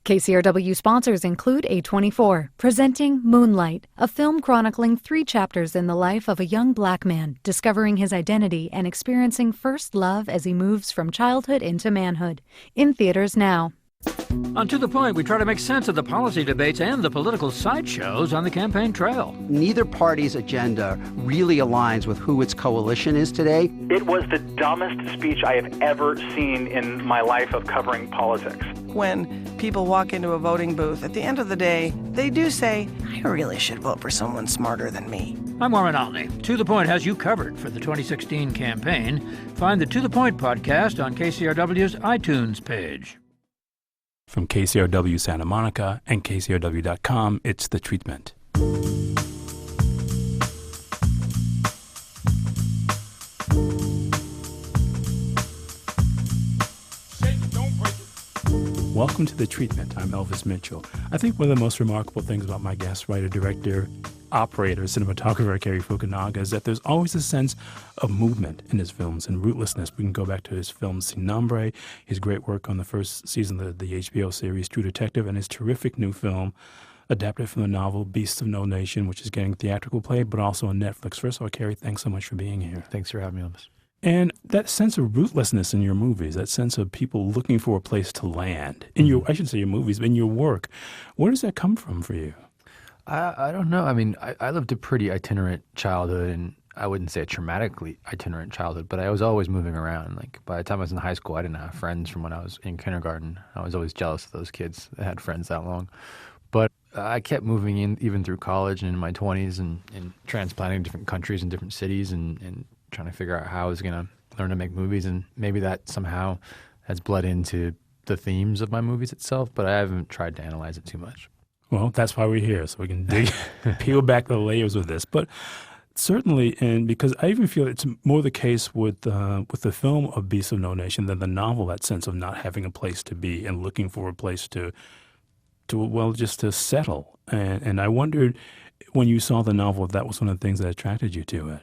KCRW sponsors include A24, presenting Moonlight, a film chronicling 3 chapters in the life of a young black man discovering his identity and experiencing first love as he moves from childhood into manhood. In theaters now. On To The Point, we try to make sense of the policy debates and the political sideshows on the campaign trail. Neither party's agenda really aligns with who its coalition is today. It was the dumbest speech I have ever seen in my life of covering politics. When people walk into a voting booth, at the end of the day, they do say, I really should vote for someone smarter than me. I'm Warren Olney. To The Point has you covered for the 2016 campaign. Find the To The Point podcast on KCRW's iTunes page. From KCRW Santa Monica and KCRW.com, it's The Treatment. Welcome to The Treatment. I'm Elvis Mitchell. I think one of the most remarkable things about my guest writer, director, operator, cinematographer, Cary Fukunaga, is that there's always a sense of movement in his films and rootlessness. We can go back to his film Sin Nombre, his great work on the first season of the HBO series True Detective, and his terrific new film adapted from the novel Beasts of No Nation, which is getting theatrical play, but also on Netflix. First of all, Cary, thanks so much for being here. Thanks for having me, Elvis. And that sense of rootlessness in your movies, that sense of people looking for a place to land, in your, I shouldn't say your movies, but in your work, where does that come from for you? I don't know. I mean, I lived a pretty itinerant childhood, and I wouldn't say a traumatically itinerant childhood, but I was always moving around. Like, by the time I was in high school, I didn't have friends from when I was in kindergarten. I was always jealous of those kids that had friends that long. But I kept moving in even through college and in my 20s and transplanting to different countries and different cities and trying to figure out how I was going to learn to make movies. And maybe that somehow has bled into the themes of my movies itself, but I haven't tried to analyze it too much. Well, that's why we're here, so we can peel back the layers of this. But certainly, and because I even feel it's more the case with the film of Beasts of No Nation than the novel, that sense of not having a place to be and looking for a place to just to settle. And I wondered, when you saw the novel, if that was one of the things that attracted you to it.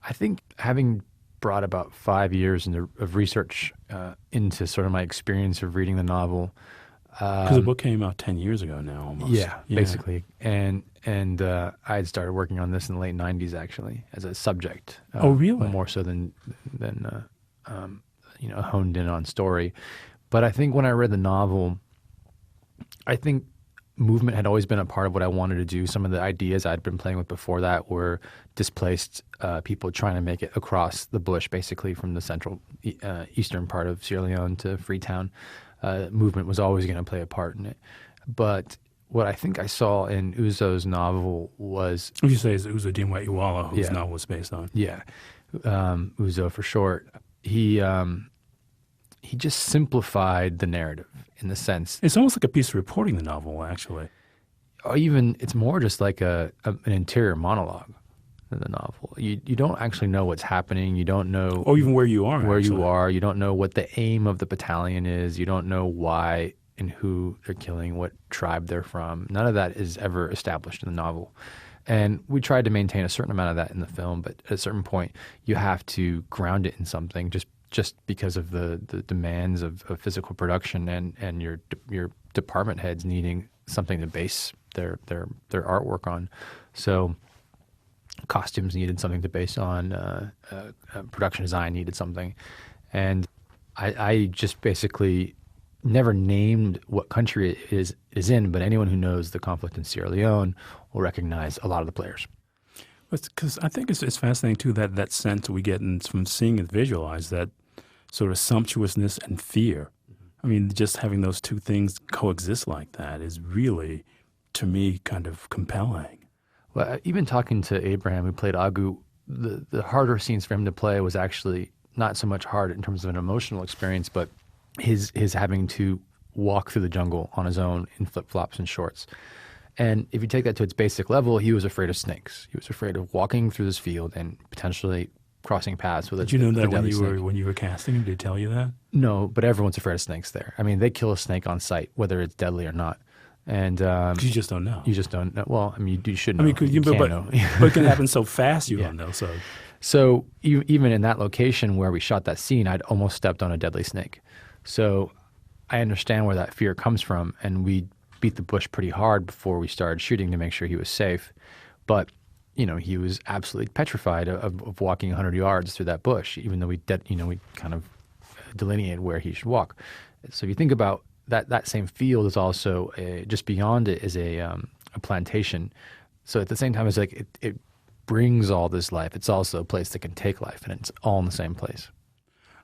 I think having brought about 5 years of research into sort of my experience of reading the novel. Because the book came out 10 years ago now almost. Yeah, basically. And I had started working on this in the late 90s, actually, as a subject. Oh, really? More so than honed in on story. But I think when I read the novel, I think movement had always been a part of what I wanted to do. Some of the ideas I'd been playing with before that were displaced people trying to make it across the bush, basically from the central eastern part of Sierra Leone to Freetown. Movement was always going to play a part in it. But what I think I saw in Uzo's novel was... What you say is Uzo Dinwe-Iwala, whose novel was based on. Yeah, Uzo for short. He just simplified the narrative in the sense... It's almost like a piece of reporting, the novel, actually. Or even, it's more just like an interior monologue than the novel. You don't actually know what's happening. You don't know... Or even where you are, you are. You don't know what the aim of the battalion is. You don't know why and who they're killing, what tribe they're from. None of that is ever established in the novel. And we tried to maintain a certain amount of that in the film, but at a certain point, you have to ground it in something just because of the demands of physical production and your department heads needing something to base their artwork on. So costumes needed something to base on, production design needed something. And I just basically never named what country it is in, but anyone who knows the conflict in Sierra Leone will recognize a lot of the players. Because I think it's fascinating, too, that sense we get from seeing it visualized, that sort of sumptuousness and fear. I mean, just having those two things coexist like that is really, to me, kind of compelling. Well, even talking to Abraham, who played Agu, the harder scenes for him to play was actually not so much hard in terms of an emotional experience, but his having to walk through the jungle on his own in flip-flops and shorts. And if you take that to its basic level, he was afraid of snakes. He was afraid of walking through this field and potentially crossing paths with a deadly snake. Did you know that when you were casting him? Did they tell you that? No, but everyone's afraid of snakes there. I mean, they kill a snake on sight, whether it's deadly or not. And you just don't know. You just don't know. Well, I mean, you should know. I mean, but it can happen so fast. You don't know. So even in that location where we shot that scene, I'd almost stepped on a deadly snake. So I understand where that fear comes from, and we beat the bush pretty hard before we started shooting to make sure he was safe. But he was absolutely petrified of walking 100 yards through that bush, even though we kind of delineated where he should walk. So if you think about that same field is also just beyond it is a plantation. So at the same time, it's like it brings all this life. It's also a place that can take life, and it's all in the same place.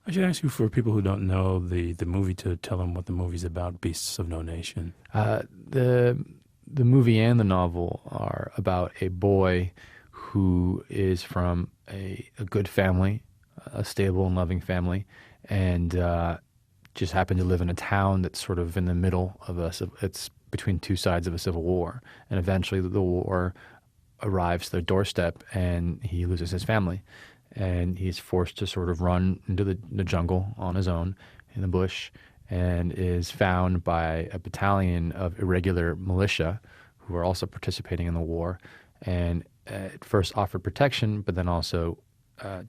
I should ask you, for people who don't know the movie, to tell them what the movie's about, Beasts of No Nation. The movie and the novel are about a boy who is from a good family, a stable and loving family, and just happened to live in a town that's sort of in the middle of it's between two sides of a civil war. And eventually the war arrives to their doorstep, and he loses his family. And he's forced to sort of run into the jungle on his own in the bush, and is found by a battalion of irregular militia who are also participating in the war, and at first offered protection, but then also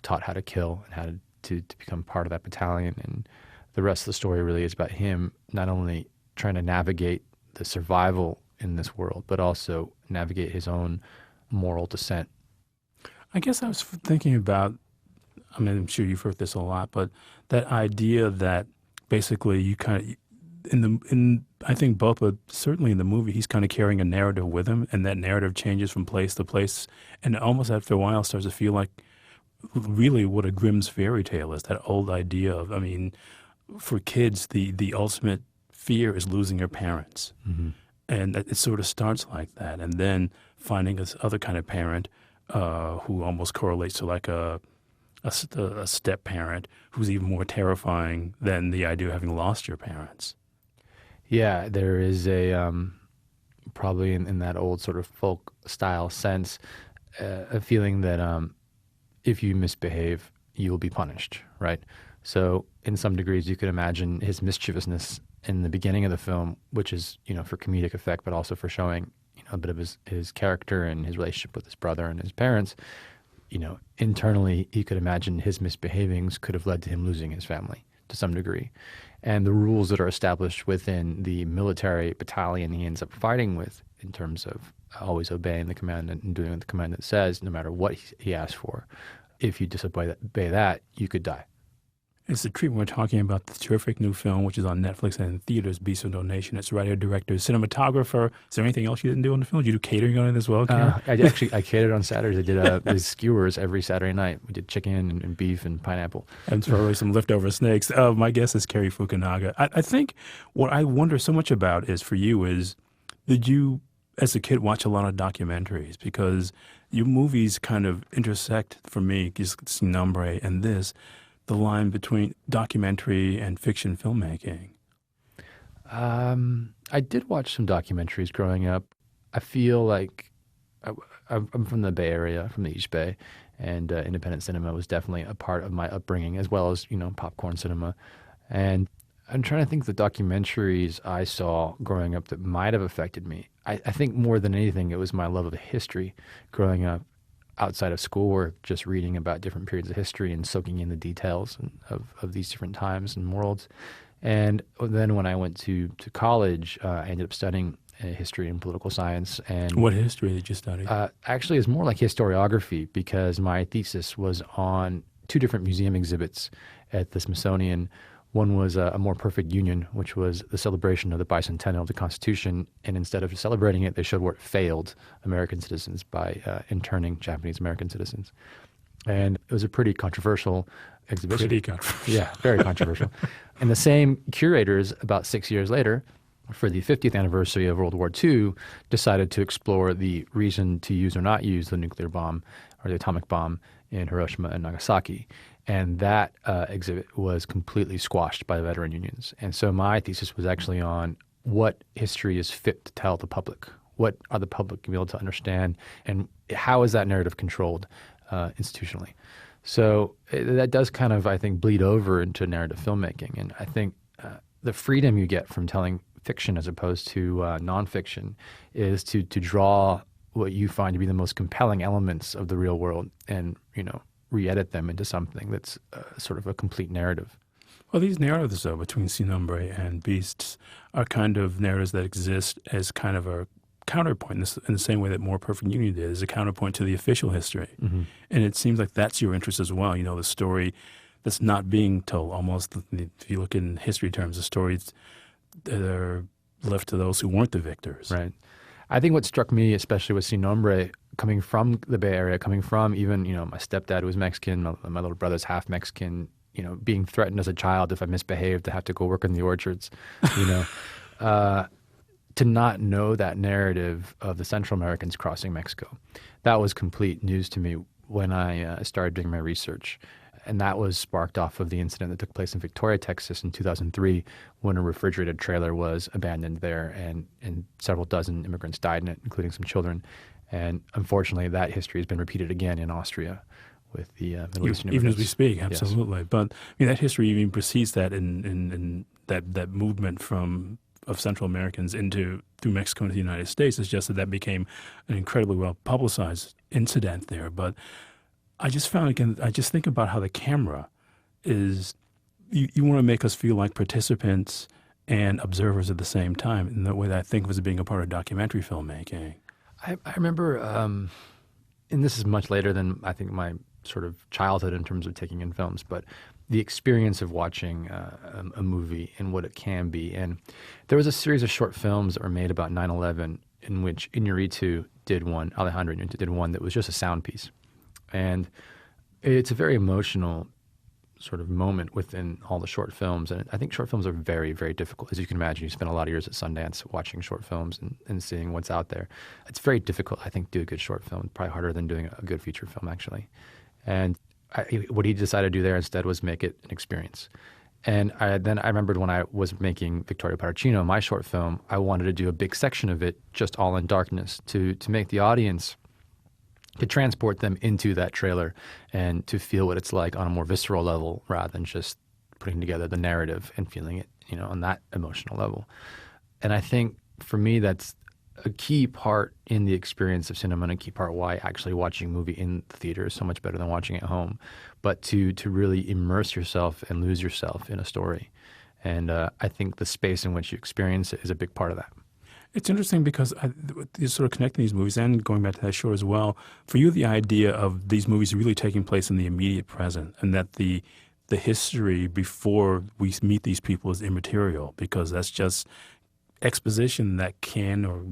taught how to kill and how to become part of that battalion. And the rest of the story really is about him not only trying to navigate the survival in this world, but also navigate his own moral descent. I guess I was thinking about, I mean, I'm sure you've heard this a lot, but that idea that basically you kind of, I think both, but certainly in the movie, he's kind of carrying a narrative with him, and that narrative changes from place to place, and almost after a while starts to feel like really what a Grimm's fairy tale is, that old idea of, I mean, for kids, the ultimate fear is losing your parents. Mm-hmm. And it sort of starts like that, and then finding this other kind of parent who almost correlates to like a step parent, who's even more terrifying than the idea of having lost your parents. Yeah, there is a probably in that old sort of folk style sense, a feeling that if you misbehave, you will be punished, right? So in some degrees, you could imagine his mischievousness in the beginning of the film, which is for comedic effect, but also for showing a bit of his character and his relationship with his brother and his parents. Internally, he could imagine his misbehavings could have led to him losing his family to some degree. And the rules that are established within the military battalion he ends up fighting with, in terms of always obeying the commandant and doing what the commandant says, no matter what he asks for, if you disobey that, you could die. It's the treatment we're talking about, the terrific new film, which is on Netflix and in theaters, Beasts of No Nation. It's writer, director, cinematographer. Is there anything else you didn't do on the film? Did you do catering on it as well, Cary? I catered on Saturdays. I did these skewers every Saturday night. We did chicken and beef and pineapple. And probably some leftover snakes. My guest is Cary Fukunaga. I think what I wonder so much about is, for you, is did you, as a kid, watch a lot of documentaries? Because your movies kind of intersect, for me, just Nombre and this, the line between documentary and fiction filmmaking. I did watch some documentaries growing up. I feel like I'm from the Bay Area, from the East Bay, and independent cinema was definitely a part of my upbringing, as well as popcorn cinema. And I'm trying to think of the documentaries I saw growing up that might have affected me. I think more than anything, it was my love of history growing up. Outside of schoolwork, just reading about different periods of history and soaking in the details of these different times and worlds. And then when I went to college, I ended up studying history and political science. And what history did you study? Actually, it's more like historiography, because my thesis was on two different museum exhibits at the Smithsonian. One was a More Perfect Union, which was the celebration of the bicentennial of the Constitution. And instead of celebrating it, they showed where it failed American citizens by interning Japanese American citizens. And it was a pretty controversial exhibition. Pretty controversial. Yeah, very controversial. And the same curators, about 6 years later, for the 50th anniversary of World War II, decided to explore the reason to use or not use the nuclear bomb or the atomic bomb in Hiroshima and Nagasaki. And that exhibit was completely squashed by the veteran unions. And so my thesis was actually on what history is fit to tell the public. What are the public going to be able to understand? And how is that narrative controlled institutionally? So that does kind of, I think, bleed over into narrative filmmaking. And I think the freedom you get from telling fiction as opposed to nonfiction is to draw what you find to be the most compelling elements of the real world and, re-edit them into something that's sort of a complete narrative. Well, these narratives, though, between Sin Nombre and Beasts are kind of narratives that exist as kind of a counterpoint in the same way that More Perfect Union did, as a counterpoint to the official history. Mm-hmm. And it seems like that's your interest as well, the story that's not being told. Almost, if you look in history terms, the stories that are left to those who weren't the victors. Right. I think what struck me, especially with Sin Nombre, coming from the Bay Area, coming from even, my stepdad was Mexican, my little brother's half Mexican, being threatened as a child if I misbehaved to have to go work in the orchards, to not know that narrative of the Central Americans crossing Mexico. That was complete news to me when I started doing my research. And that was sparked off of the incident that took place in Victoria, Texas in 2003 when a refrigerated trailer was abandoned there and several dozen immigrants died in it, including some children. And unfortunately, that history has been repeated again in Austria with the Middle Eastern immigrants. Even as we speak, absolutely. Yes. But that history even precedes that in that movement of Central Americans through Mexico into the United States. It's just that became an incredibly well publicized incident there. But I just think about how the camera is, you want to make us feel like participants and observers at the same time, in the way that I think was being a part of documentary filmmaking. I remember, and this is much later than I think my sort of childhood in terms of taking in films, but the experience of watching a movie and what it can be. And there was a series of short films that were made about 9/11 in which Alejandro Iñárritu did one that was just a sound piece. And it's a very emotional sort of moment within all the short films. And I think short films are very, very difficult. As you can imagine, you spend a lot of years at Sundance watching short films and seeing what's out there. It's very difficult, I think, to do a good short film. Probably harder than doing a good feature film, actually. And what he decided to do there instead was make it an experience. And I remembered when I was making Victoria Paracino, my short film, I wanted to do a big section of it just all in darkness to make the audience, to transport them into that trailer and to feel what it's like on a more visceral level rather than just putting together the narrative and feeling it, on that emotional level. And I think for me, that's a key part in the experience of cinema and a key part why actually watching a movie in the theater is so much better than watching it at home. But to really immerse yourself and lose yourself in a story. And I think the space in which you experience it is a big part of that. It's interesting because you're sort of connecting these movies and going back to that show as well. For you, the idea of these movies really taking place in the immediate present, and that the history before we meet these people is immaterial, because that's just exposition that can or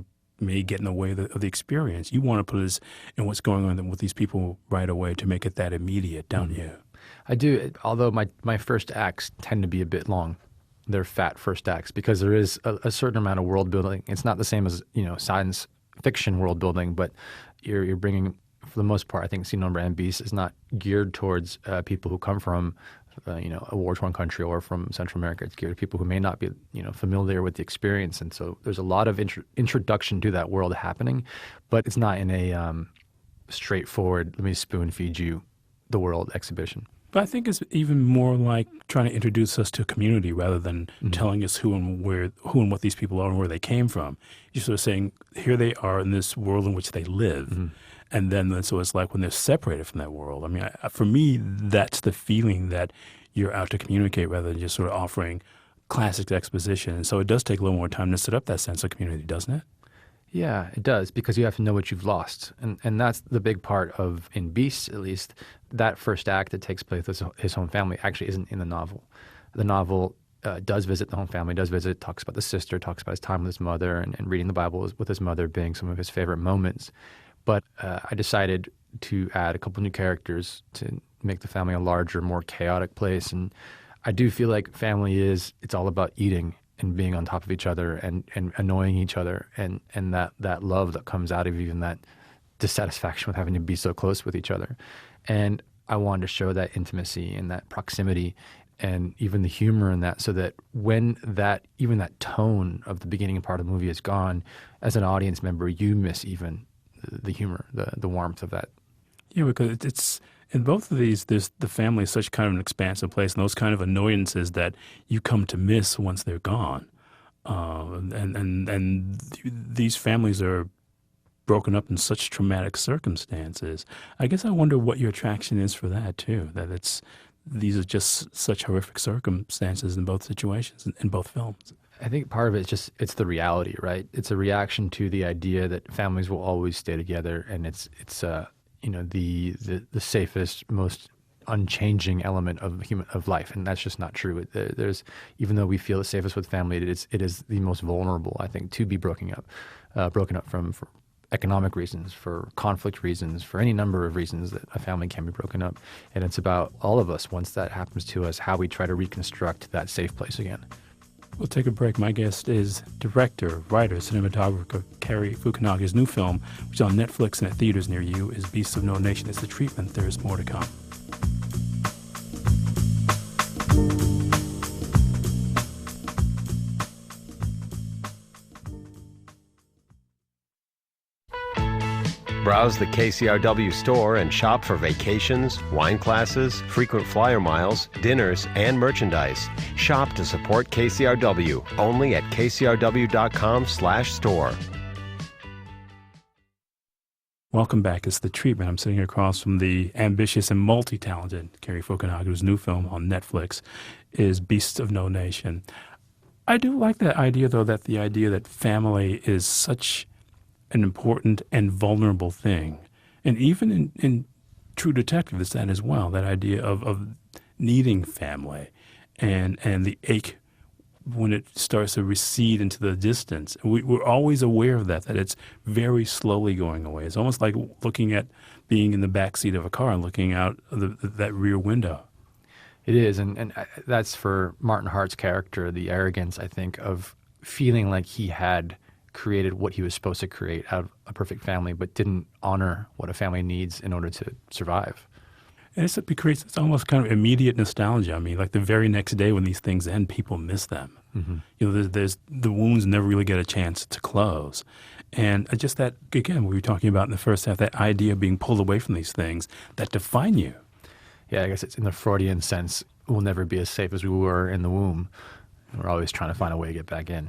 may get in the way of the experience. You want to put us in what's going on with these people right away to make it that immediate, don't you? I do, although my first acts tend to be a bit long. They're fat first acts because there is a certain amount of world building. It's not the same as science fiction world building, but you're bringing, for the most part, I think Sin Nombre and Beast is not geared towards people who come from a war-torn country or from Central America. It's geared to people who may not be familiar with the experience, and so there's a lot of introduction to that world happening, but it's not in a straightforward, let me spoon feed you the world exhibition. But I think it's even more like trying to introduce us to a community rather than telling us who and what these people are and where they came from. You're sort of saying, here they are in this world in which they live. And then so it's like when they're separated from that world. I mean, for me, that's the feeling that you're out to communicate rather than just sort of offering classic exposition. And so it does take a little more time to set up that sense of community, doesn't it? Yeah, it does, because you have to know what you've lost. And that's the big part of, in Beasts at least, that first act that takes place with his home family actually isn't in the novel. The novel does visit the home family, talks about the sister, talks about his time with his mother, and reading the Bible with his mother being some of his favorite moments. But I decided to add a couple new characters to make the family a larger, more chaotic place. And I do feel like family it's all about eating and being on top of each other and annoying each other and that love that comes out of even that dissatisfaction with having to be so close with each other. And I wanted to show that intimacy and that proximity and even the humor in that, so that when even that tone of the beginning part of the movie is gone, as an audience member, you miss even the humor, the warmth of that. Yeah, because it's in both of these, the family is such kind of an expansive place, and those kind of annoyances that you come to miss once they're gone. And these families are broken up in such traumatic circumstances. I guess I wonder what your attraction is for that too. That these are just such horrific circumstances in both situations, in both films. I think part of it is just it's the reality, right? It's a reaction to the idea that families will always stay together, and it's the safest, most unchanging element of life, and that's just not true. There's even though we feel the safest with family, it is the most vulnerable, I think, to be broken up from for economic reasons, for conflict reasons, for any number of reasons that a family can be broken up. And it's about all of us, once that happens to us, how we try to reconstruct that safe place again. We'll take a break. My guest is director, writer, cinematographer Cary Fukunaga. His new film, which is on Netflix and at theaters near you, is Beasts of No Nation. It's the treatment. There's more to come. Browse the KCRW store and shop for vacations, wine classes, frequent flyer miles, dinners, and merchandise. Shop to support KCRW only at kcrw.com/store. Welcome back. It's The Treatment. I'm sitting across from the ambitious and multi-talented Cary Fukunaga, whose new film on Netflix is Beasts of No Nation. I do like that idea, though, that the idea that family is such an important and vulnerable thing. And even in True Detective, it's that as well, that idea of needing family and the ache when it starts to recede into the distance. We're always aware of that it's very slowly going away. It's almost like looking at being in the backseat of a car and looking out that rear window. It is, and that's for Martin Hart's character, the arrogance, I think, of feeling like he had created what he was supposed to create out of a perfect family, but didn't honor what a family needs in order to survive. And it creates this almost kind of immediate nostalgia. I mean, like the very next day when these things end, people miss them. Mm-hmm. You know, there's the wounds never really get a chance to close. And just that, again, we were talking about in the first half, that idea of being pulled away from these things that define you. Yeah, I guess it's in the Freudian sense, we'll never be as safe as we were in the womb. We're always trying to find a way to get back in.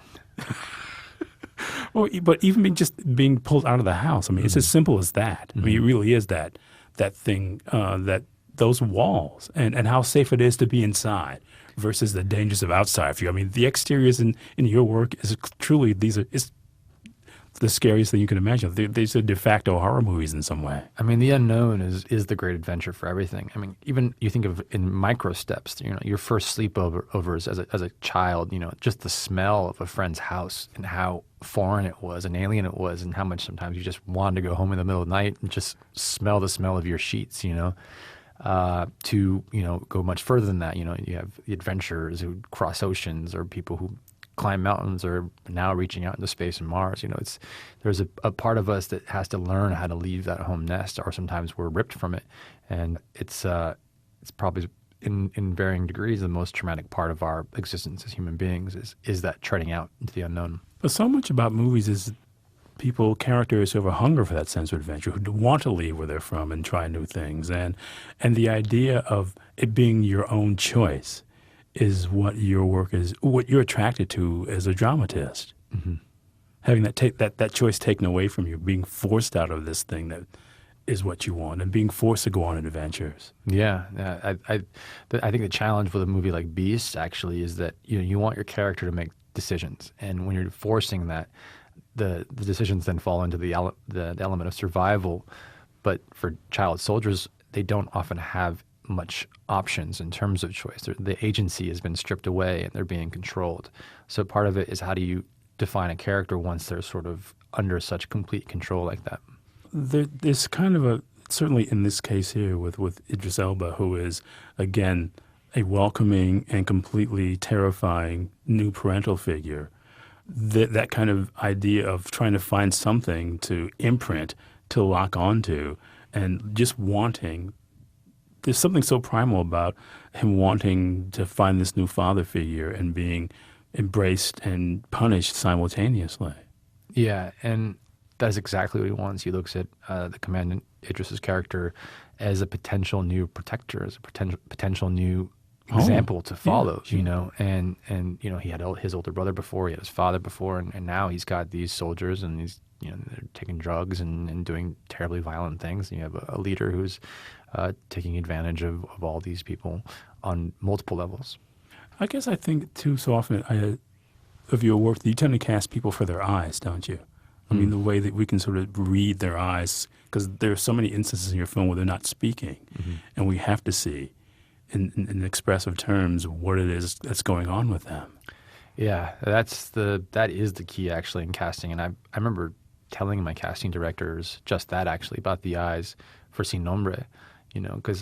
Well, but even just being pulled out of the house, I mean, it's as simple as that. Mm-hmm. I mean, it really is that thing, that those walls and how safe it is to be inside versus the dangers of outside for you. I mean, the exteriors in your work is truly, it's the scariest thing you can imagine. These are de facto horror movies in some way. I mean, the unknown is the great adventure for everything. I mean, even you think of in micro steps, you know, your first sleepovers as a child, you know, just the smell of a friend's house and how foreign it was and alien it was, and how much sometimes you just wanted to go home in the middle of the night and just smell the smell of your sheets, you know. To, you know, go much further than that, you know, you have the adventurers who cross oceans, or people who climb mountains, or now reaching out into space and Mars. You know, there's a part of us that has to learn how to leave that home nest, or sometimes we're ripped from it. And it's probably in varying degrees the most traumatic part of our existence as human beings is that treading out into the unknown. But so much about movies is characters who have a hunger for that sense of adventure, who want to leave where they're from and try new things. And the idea of it being your own choice is what your work is, what you're attracted to as a dramatist. Mm-hmm. Having that choice taken away from you, being forced out of this thing that is what you want, and being forced to go on adventures. Yeah. I think the challenge with a movie like Beasts actually is that you want your character to make decisions, and when you're forcing that, the decisions then fall into the element of survival. But for child soldiers, they don't often have much options in terms of choice. The agency has been stripped away and they're being controlled. So part of it is, how do you define a character once they're sort of under such complete control like that? There's kind of certainly in this case here with Idris Elba, who is, again, a welcoming and completely terrifying new parental figure. That kind of idea of trying to find something to imprint, to lock onto, and just wanting. There's something so primal about him wanting to find this new father figure and being embraced and punished simultaneously. Yeah, and that's exactly what he wants. He looks at the Commandant Idris's character as a potential new protector, as a potential new example to follow, sure. you know, and you know, he had his older brother before, he had his father before, and now he's got these soldiers, and he's, you know, they're taking drugs and doing terribly violent things. And you have a leader who's taking advantage of all these people on multiple levels. I guess I think too so often of your work that you tend to cast people for their eyes, don't you? I mean, the way that we can sort of read their eyes, because there are so many instances in your film where they're not speaking, and we have to see in expressive terms what it is that's going on with them. Yeah, that is the key actually in casting. And I remember telling my casting directors just that actually about the eyes for Sin Nombre, you know, because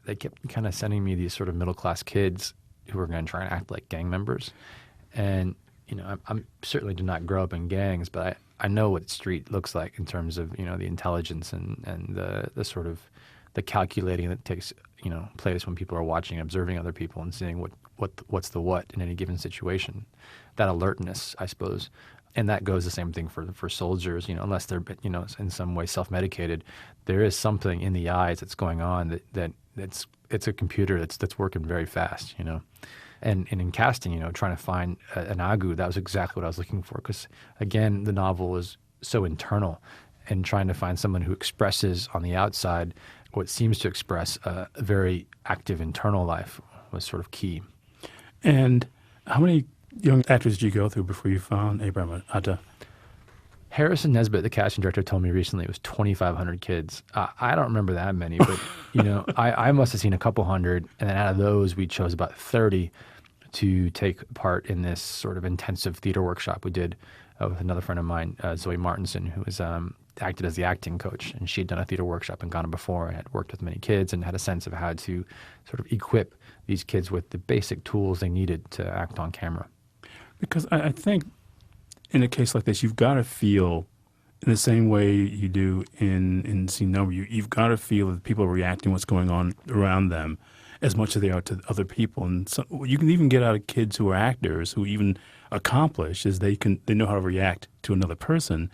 they kept kind of sending me these sort of middle class kids who were going to try and act like gang members, and you know, I certainly did not grow up in gangs, but I know what street looks like in terms of, you know, the intelligence and the sort of the calculating that takes, you know, place when people are watching, observing other people and seeing what's the what in any given situation. That alertness, I suppose. And that goes the same thing for soldiers, you know, unless they're, you know, in some way self-medicated, there is something in the eyes that's going on it's a computer that's working very fast, you know. And in casting, you know, trying to find an agu, that was exactly what I was looking for. Because, again, the novel is so internal, and trying to find someone who expresses on the outside what seems to express a very active internal life was sort of key. And how many young actors did you go through before you found Abraham Atta? Harrison Nesbitt, the casting director, told me recently it was 2,500 kids. I don't remember that many, but you know, I must have seen a couple hundred, and then out of those, we chose about 30 to take part in this sort of intensive theater workshop we did with another friend of mine, Zoe Martinson, who was acted as the acting coach, and she had done a theater workshop in Ghana before and had worked with many kids and had a sense of how to sort of equip these kids with the basic tools they needed to act on camera. Because I think in a case like this, you've got to feel in the same way you do in Sin Nombre. You've got to feel that people are reacting what's going on around them as much as they are to other people. And so you can even get out of kids who are actors who even accomplish is they know how to react to another person.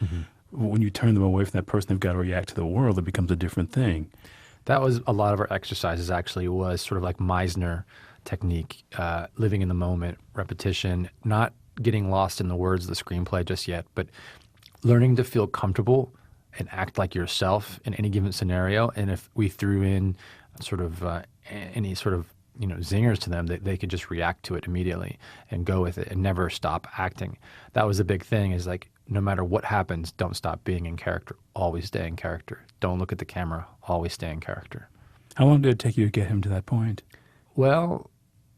When you turn them away from that person, they've got to react to the world. It becomes a different thing. That was a lot of our exercises actually was sort of like Meisner technique, living in the moment, repetition, not getting lost in the words of the screenplay just yet, but learning to feel comfortable and act like yourself in any given scenario. And if we threw in sort of any sort of, you know, zingers to them, they could just react to it immediately and go with it and never stop acting. That was the big thing, is like, no matter what happens, don't stop being in character. Always stay in character. Don't look at the camera. Always stay in character. How long did it take you to get him to that point? Well,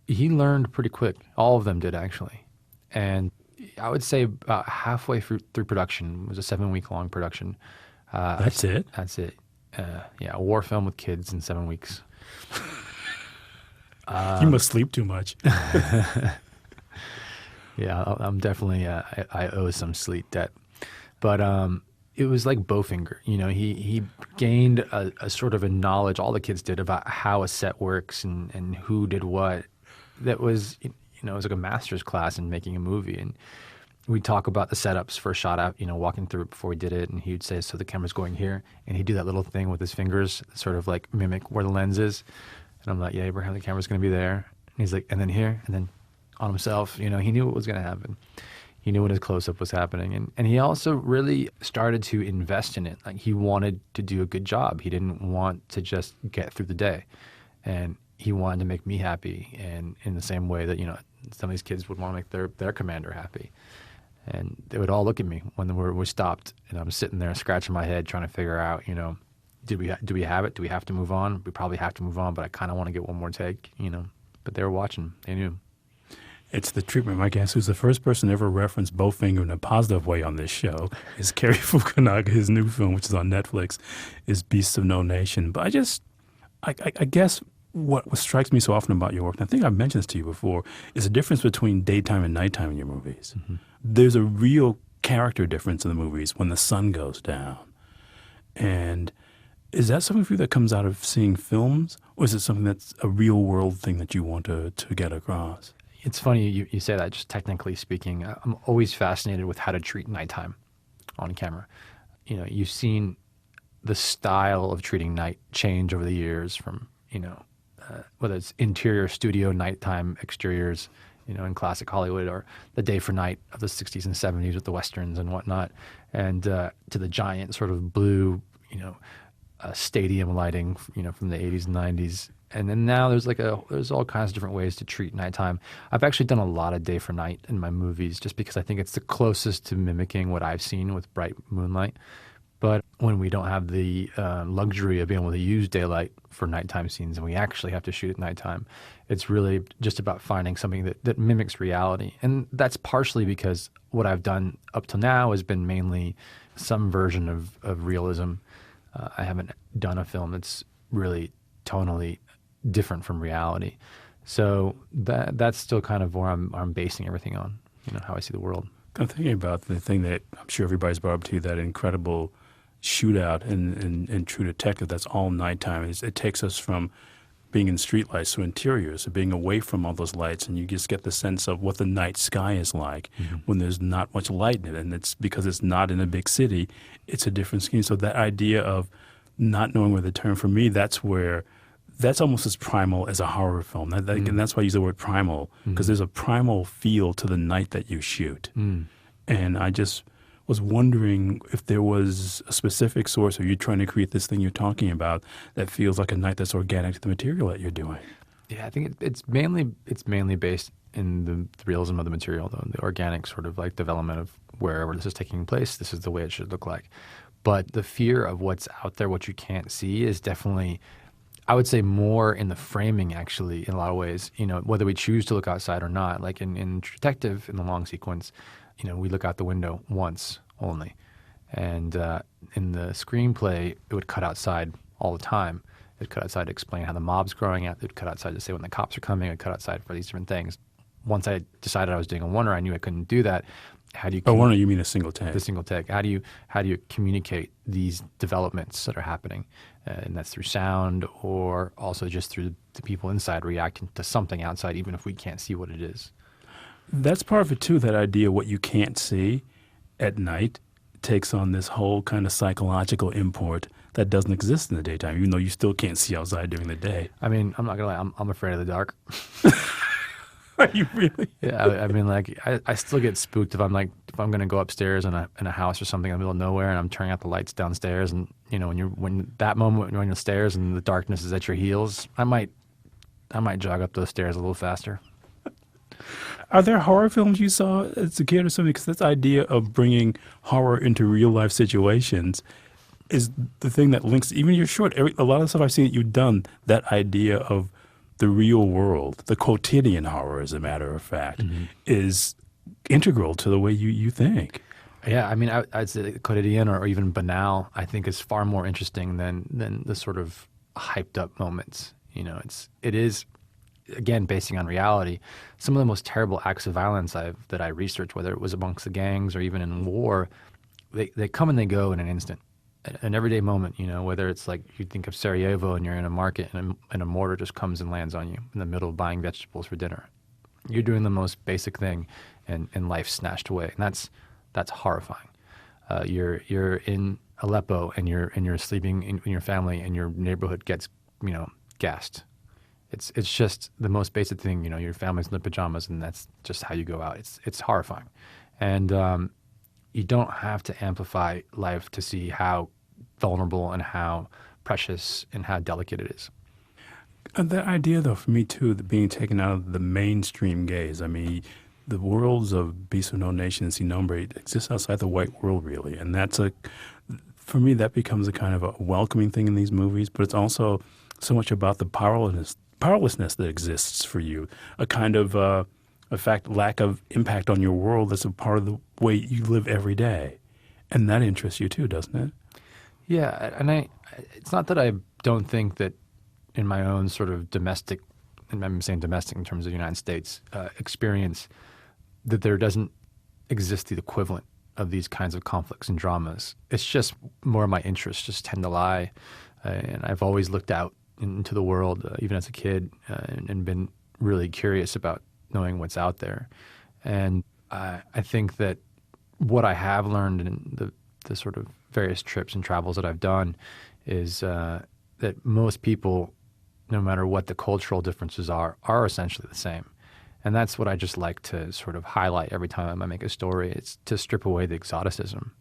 he learned pretty quick. All of them did, actually. And I would say about halfway through production, it was a 7-week-long production. That's it? That's it. Yeah, a war film with kids in 7 weeks. You must sleep too much. Yeah, I'm definitely, I owe some sleep debt. But it was like Bowfinger. You know, he gained a sort of a knowledge, all the kids did, about how a set works and who did what. That was, you know, it was like a master's class in making a movie. And we'd talk about the setups for a shot out, you know, walking through it before we did it. And he'd say, so the camera's going here. And he'd do that little thing with his fingers, sort of like mimic where the lens is. And I'm like, yeah, Abraham, the camera's going to be there. And he's like, and then here, and then on himself. You know, he knew what was going to happen. He knew when his close-up was happening. And he also really started to invest in it. Like, he wanted to do a good job. He didn't want to just get through the day. And he wanted to make me happy, and in the same way that, you know, some of these kids would want to make their commander happy. And they would all look at me when we stopped, and I'm sitting there scratching my head trying to figure out, you know, do we have it? Do we have to move on? We probably have to move on, but I kind of want to get one more take, you know. But they were watching. They knew. It's the treatment. My guest, who's the first person to ever reference Bowfinger in a positive way on this show, is Cary Fukunaga. His new film, which is on Netflix, is Beasts of No Nation. But I guess what strikes me so often about your work, and I think I've mentioned this to you before, is the difference between daytime and nighttime in your movies. There's a real character difference in the movies when the sun goes down. And is that something for you that comes out of seeing films, or is it something that's a real world thing that you want to get across? It's funny you say that, just technically speaking. I'm always fascinated with how to treat nighttime on camera. You know, you've seen the style of treating night change over the years from, you know, whether it's interior studio nighttime exteriors, in classic Hollywood, or the day for night of the 60s and 70s with the westerns and whatnot, and to the giant sort of blue, stadium lighting, from the 80s and 90s. And then now there's all kinds of different ways to treat nighttime. I've actually done a lot of day for night in my movies just because I think it's the closest to mimicking what I've seen with bright moonlight. But when we don't have the luxury of being able to use daylight for nighttime scenes and we actually have to shoot at nighttime, it's really just about finding something that mimics reality. And that's partially because what I've done up till now has been mainly some version of realism. I haven't done a film that's really tonally different from reality. So that's still kind of where I'm basing everything on, how I see the world. I'm thinking about the thing that I'm sure everybody's brought up to you, that incredible shootout in True Detective that's all nighttime. It takes us from being in streetlights to interiors, to being away from all those lights, and you just get the sense of what the night sky is like when there's not much light in it. And it's because it's not in a big city, it's a different scheme. So that idea of not knowing where to turn, for me, that's almost as primal as a horror film. And that's why I use the word primal, because there's a primal feel to the night that you shoot. And I just was wondering if there was a specific source, or you're trying to create this thing you're talking about that feels like a night that's organic to the material that you're doing. Yeah, I think it's mainly based in the realism of the material, though, the organic sort of like development of wherever this is taking place, this is the way it should look like. But the fear of what's out there, what you can't see, is definitely, I would say, more in the framing, actually, in a lot of ways, whether we choose to look outside or not. Like in Detective, in the long sequence, we look out the window once only. And in the screenplay, it would cut outside all the time. It would cut outside to explain how the mob's growing out. It would cut outside to say when the cops are coming. It would cut outside for these different things. Once I decided I was doing a oneer, I knew I couldn't do that. How do you? By oneer, you mean a single take? The single take. How do you communicate these developments that are happening? And that's through sound, or also just through the people inside reacting to something outside, even if we can't see what it is. That's part of it, too, that idea what you can't see at night takes on this whole kind of psychological import that doesn't exist in the daytime, even though you still can't see outside during the day. I mean, I'm not going to lie, I'm afraid of the dark. Are you really? Yeah, I mean, like, I still get spooked if I'm going to go upstairs in a house or something in the middle of nowhere and I'm turning out the lights downstairs, and, when that moment when you're on the stairs and the darkness is at your heels, I might jog up those stairs a little faster. Are there horror films you saw as a kid or something? Because this idea of bringing horror into real-life situations is the thing that links, even your short, a lot of stuff I've seen that you've done, that idea of the real world, the quotidian horror, as a matter of fact, is integral to the way you think. Yeah, I mean, I'd say quotidian or even banal, I think, is far more interesting than the sort of hyped-up moments. It is, again, basing on reality. Some of the most terrible acts of violence that I researched, whether it was amongst the gangs or even in war, they come and they go in an instant. An everyday moment, whether it's like you think of Sarajevo and you're in a market and a mortar just comes and lands on you in the middle of buying vegetables for dinner. You're doing the most basic thing, and life's snatched away, and that's horrifying. You're in Aleppo and you're sleeping in your family, and your neighborhood gets gassed. It's just the most basic thing. Your family's in their pajamas, and that's just how you go out. It's horrifying, and you don't have to amplify life to see how vulnerable and how precious and how delicate it is. That idea, though, for me, too, that being taken out of the mainstream gaze. I mean, the worlds of Beasts of No Nation and Sin Nombre exist outside the white world, really. And for me, that becomes a kind of a welcoming thing in these movies, but it's also so much about the powerlessness that exists for you, a kind of lack of impact on your world that's a part of the way you live every day. And that interests you too, doesn't it? Yeah, and it's not that I don't think that in my own sort of domestic, and I'm saying domestic in terms of the United States, experience, that there doesn't exist the equivalent of these kinds of conflicts and dramas. It's just more my interests just tend to lie. And I've always looked out into the world, even as a kid, and been really curious about knowing what's out there. And I think that what I have learned in the sort of various trips and travels that I've done is that most people no matter what the cultural differences are essentially the same. And that's what I just like to sort of highlight every time I make a story. It's to strip away the exoticism.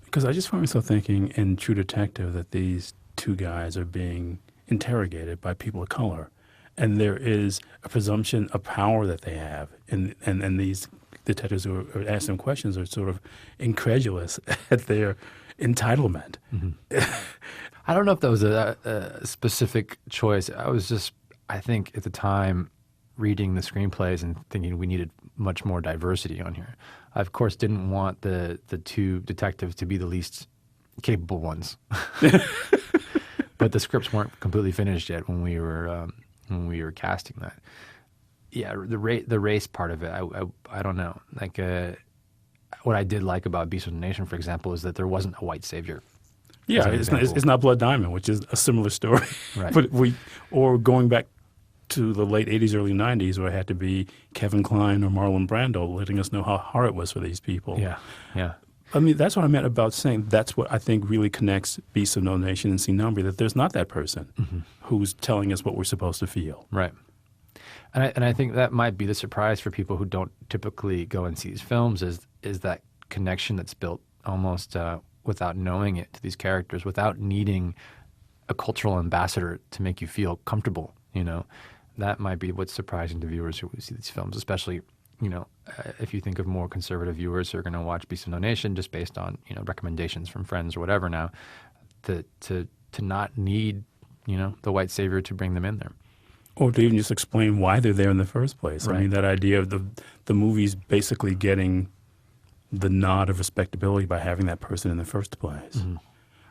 Because I just find myself thinking in True Detective that these two guys are being interrogated by people of color. And there is a presumption of power that they have. And these detectives who are asking them questions are sort of incredulous at their entitlement. Mm-hmm. I don't know if that was a specific choice. I think at the time, reading the screenplays and thinking we needed much more diversity on here. I, of course, didn't want the two detectives to be the least capable ones. But the scripts weren't completely finished yet when we were casting that. Yeah, the race part of it, I don't know. Like what I did like about Beast of the Nation, for example, is that there wasn't a white savior. Yeah, it's not Blood Diamond, which is a similar story. Right. Or going back to the late 80s, early 90s, where it had to be Kevin Kline or Marlon Brando letting us know how hard it was for these people. Yeah. I mean, that's what I meant about saying that's what I think really connects Beasts of No Nation and Sin Nombre, that there's not that person who's telling us what we're supposed to feel. Right. And I think that might be the surprise for people who don't typically go and see these films is that connection that's built almost without knowing it to these characters, without needing a cultural ambassador to make you feel comfortable, you know. That might be what's surprising to viewers who see these films, especially, you know, if you think of more conservative viewers who are going to watch Beast of No Nation just based on, you know, recommendations from friends or whatever now, to not need, you know, the white savior to bring them in there. Or to even just explain why they're there in the first place. Right. I mean, that idea of the movies basically getting the nod of respectability by having that person in the first place. Mm-hmm. I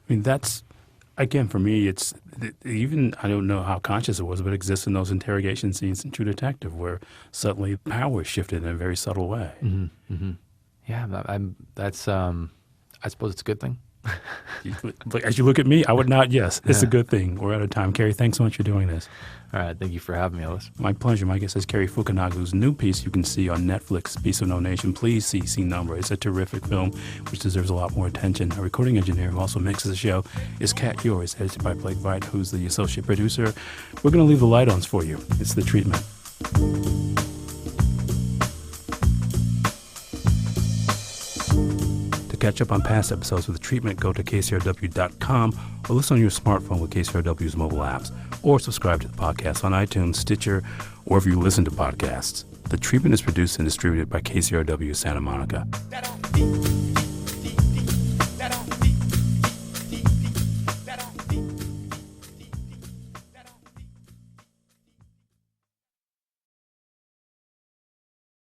mean, that's, again, for me, it's even, I don't know how conscious it was, but it exists in those interrogation scenes in True Detective where suddenly power is shifted in a very subtle way. Mm-hmm. Mm-hmm. Yeah, that's I suppose it's a good thing. As you look at me, I would nod yes. It's a good thing. We're out of time. Cary, thanks so much for doing this. All right. Thank you for having me, Elvis. My pleasure. My guest is Cary Fukunaga, whose new piece you can see on Netflix, Beast of No Nation. Please see Sin Nombre. It's a terrific film, which deserves a lot more attention. Our recording engineer, who also mixes the show, is Kat Yours, edited by Blake White, who's the associate producer. We're going to leave the light-ons for you. It's The Treatment. To catch up on past episodes of The Treatment, go to KCRW.com or listen on your smartphone with KCRW's mobile apps, or subscribe to the podcast on iTunes, Stitcher, or wherever you listen to podcasts. The Treatment is produced and distributed by KCRW Santa Monica.